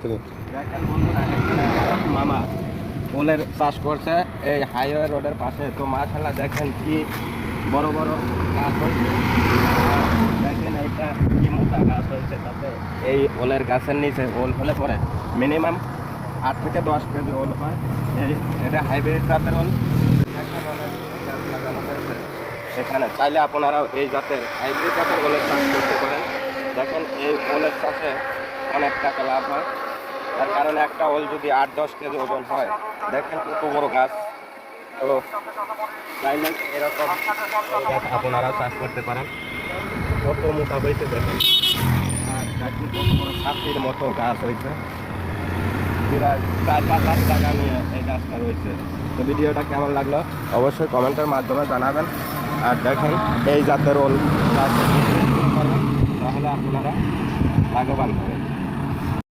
থেকে। দেখেন বন্ধুরা, এখানে মামা ওলের চাষ করছে এই হাইওয়ে রোডের পাশে। তো মাশাআল্লাহ দেখেন কি বড় বড় গাছ হয়েছে। দেখেন এইটা কি মোটা গাছ হয়েছে। তাতে এই ওলের গাছের নিচে ওল হলে পরে মিনিমাম 8 থেকে 10 কেজি ওল হয়। এটা হাইব্রিড জাতের ওল। দেখেন অনেক গাছ লাগানো হয়েছে এখানে। চাইলে আপনারাও এই জাতের হাইব্রিড জাতের ওলের চাষ করতে পারেন। দেখেন এই ওলের চাষে অনেক টাকা লাভ হয়, তার কারণে একটা ওল যদি 8-10 কেজি ওজন হয়, দেখেন কত বড় গাছ। তো চাইলে এরকম ওল গাছ আপনারা চাষ করতে পারেন। কত মোটা হয়েছে দেখেন, আর দেখেন কত বড় ছাতির মতো গাছ হয়েছে। প্রায় 4-5 লাখ টাকা নিয়ে এই গাছটা রয়েছে। তো ভিডিওটা কেমন লাগলো অবশ্যই কমেন্টের মাধ্যমে জানাবেন। আর দেখেন এই জাতের ওল গাছ করবেন, তাহলে আপনারা লাভবান হবেন।